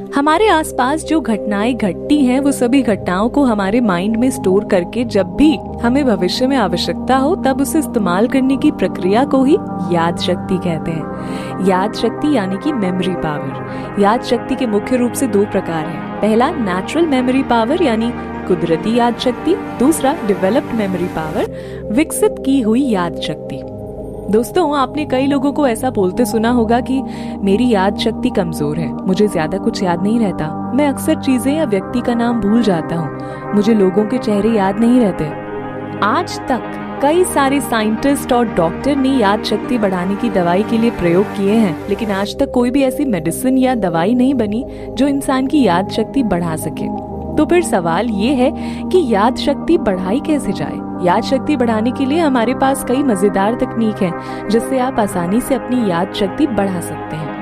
हमारे आसपास जो घटनाएं घटती हैं वो सभी घटनाओं को हमारे माइंड में स्टोर करके जब भी हमें भविष्य में आवश्यकता हो तब उसे इस्तेमाल करने की प्रक्रिया को ही याद शक्ति कहते हैं। याद शक्ति यानी कि मेमोरी पावर। याद शक्ति के मुख्य रूप से दो प्रकार हैं। पहला नेचुरल मेमोरी पावर यानी कुदरती याद शक्ति, दूसरा डेवलप्ड मेमोरी पावर, विकसित की हुई याद शक्ति। दोस्तों, आपने कई लोगों को ऐसा बोलते सुना होगा कि मेरी याद शक्ति कमजोर है, मुझे ज्यादा कुछ याद नहीं रहता, मैं अक्सर चीजें या व्यक्ति का नाम भूल जाता हूँ, मुझे लोगों के चेहरे याद नहीं रहते। आज तक कई सारे साइंटिस्ट और डॉक्टर ने याद शक्ति बढ़ाने की दवाई के लिए प्रयोग किए हैं, लेकिन आज तक कोई भी ऐसी मेडिसिन या दवाई नहीं बनी जो इंसान की याद शक्ति बढ़ा सके। तो फिर सवाल ये है कि याद शक्ति बढ़ाई कैसे जाए। याद शक्ति बढ़ाने के लिए हमारे पास कई मजेदार तकनीक हैं जिससे आप आसानी से अपनी याद शक्ति बढ़ा सकते हैं।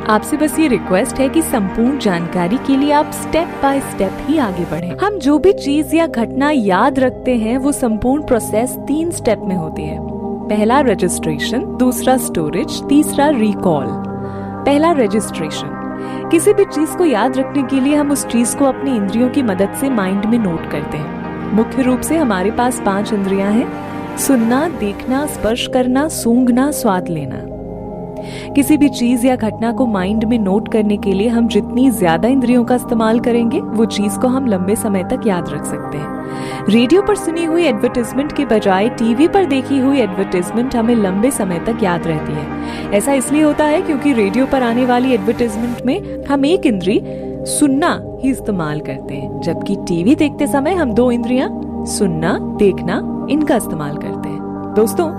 आपसे बस ये रिक्वेस्ट है कि संपूर्ण जानकारी के लिए आप स्टेप बाय स्टेप ही आगे बढ़ें। हम जो भी चीज या घटना याद रखते हैं वो संपूर्ण प्रोसेस 3 स्टेप में होती है। पहला रजिस्ट्रेशन, दूसरा स्टोरेज, तीसरा रिकॉल। पहला रजिस्ट्रेशन। किसी भी चीज को याद रखने के लिए हम उस चीज को अपनी इंद्रियों की मदद से माइंड में नोट करते हैं। मुख्य रूप से हमारे पास 5 इंद्रियां हैं: सुनना, देखना, स्पर्श करना, सूंघना, स्वाद लेना। किसी भी चीज या घटना को माइंड में नोट करने के लिए हम जितनी ज्यादा इंद्रियों का इस्तेमाल करेंगे वो चीज को हम लंबे समय तक याद रख सकते हैं। रेडियो पर सुनी हुई एडवर्टाइजमेंट के बजाय टीवी पर देखी हुई एडवर्टाइजमेंट हमें लंबे समय तक याद रहती है। ऐसा इसलिए होता है क्योंकि रेडियो पर आने वाली एडवर्टाइजमेंट में हम एक इंद्री सुनना ही इस्तेमाल करते हैं, जबकि टीवी देखते समय हम 2 इंद्रियां सुनना, देखना इनका इस्तेमाल करते हैं। दोस्तों,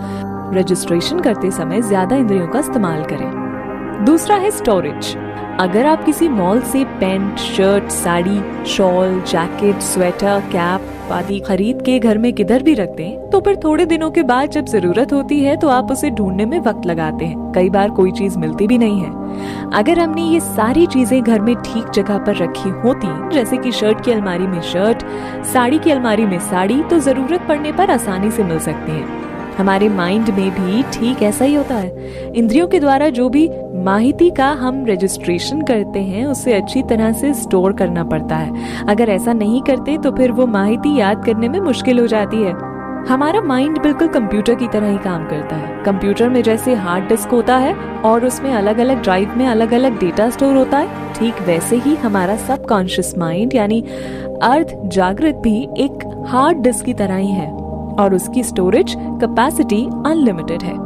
रजिस्ट्रेशन करते समय ज्यादा इंद्रियों का इस्तेमाल करें। दूसरा है स्टोरेज। अगर आप किसी मॉल से pant, shirt, sari, shawl, jacket, sweater, cap आदि खरीद के घर में किधर भी रख दें तो फिर थोड़े दिनों के बाद जब जरूरत होती है तो आप उसे ढूंढने में वक्त लगाते हैं। कई बार कोई चीज मिलती भी नहीं है। अगर हमने ये सारी चीजें घर में ठीक जगह पर रखी होती, जैसे कि शर्ट की अलमारी में शर्ट, साड़ी की अलमारी में साड़ी, तो जरूरत पड़ने पर आसानी से मिल सकती है। हमारे माइंड में भी ठीक ऐसा ही होता है। इंद्रियों के द्वारा जो भी माहिती का हम रजिस्ट्रेशन करते हैं उसे अच्छी तरह से स्टोर करना पड़ता है। अगर ऐसा नहीं करते तो फिर वो माहिती याद करने में मुश्किल हो जाती है। हमारा माइंड बिल्कुल कंप्यूटर की तरह ही काम करता है। कंप्यूटर में जैसे हार्ड डिस्क होता है और उसमें अलग अलग ड्राइव में अलग अलग डेटा स्टोर होता है, ठीक वैसे ही हमारा सबकॉन्शियस माइंड यानी अर्ध जागृत भी एक हार्ड डिस्क की तरह ही है और उसकी स्टोरेज कैपेसिटी अनलिमिटेड है।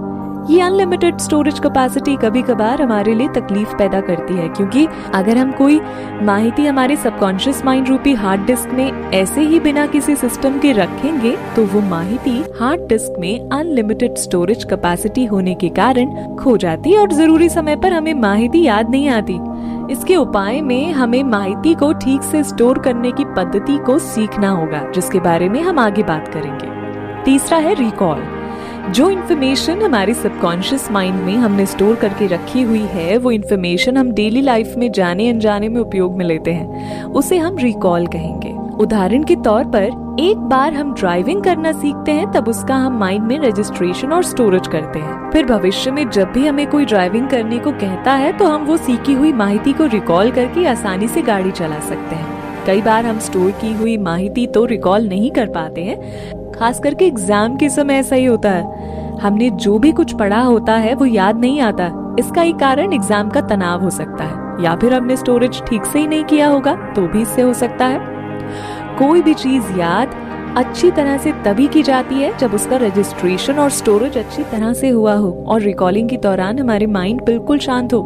ये अनलिमिटेड स्टोरेज कैपेसिटी कभी कभार हमारे लिए तकलीफ पैदा करती है, क्योंकि अगर हम कोई माहिती हमारे सबकॉन्शियस माइंड रूपी हार्ड डिस्क में ऐसे ही बिना किसी सिस्टम के रखेंगे तो वो माहिती हार्ड डिस्क में अनलिमिटेड स्टोरेज कैपेसिटी होने के कारण खो जाती और जरूरी समय पर हमें माहिती याद नहीं आती। इसके उपाय में हमें माहिती को ठीक से स्टोर करने की पद्धति को सीखना होगा, जिसके बारे में हम आगे बात करेंगे। तीसरा है रिकॉल। जो इन्फॉर्मेशन हमारे सबकॉन्शियस माइंड में हमने स्टोर करके रखी हुई है, वो इन्फॉर्मेशन हम डेली लाइफ में जाने अनजाने में उपयोग में लेते हैं, उसे हम रिकॉल कहेंगे। उदाहरण के तौर पर एक बार हम ड्राइविंग करना सीखते हैं तब उसका हम माइंड में रजिस्ट्रेशन और स्टोरेज करते हैं। फिर भविष्य में जब भी हमें कोई ड्राइविंग करने को कहता है तो हम वो सीखी हुई माहिती को रिकॉल करके आसानी से गाड़ी चला सकते हैं। कई बार हम स्टोर की हुई माहिती तो रिकॉल नहीं कर पाते हैं, खास करके एग्जाम के समय ऐसा ही होता है। हमने जो भी कुछ पढ़ा होता है वो याद नहीं आता। इसका एक कारण एग्जाम का तनाव हो सकता है, या फिर हमने स्टोरेज ठीक से ही नहीं किया होगा तो भी इससे हो सकता है। कोई भी चीज याद अच्छी तरह से तभी की जाती है जब उसका रजिस्ट्रेशन और स्टोरेज अच्छी तरह से हुआ हो और रिकॉलिंग के दौरान हमारे माइंड बिल्कुल शांत हो।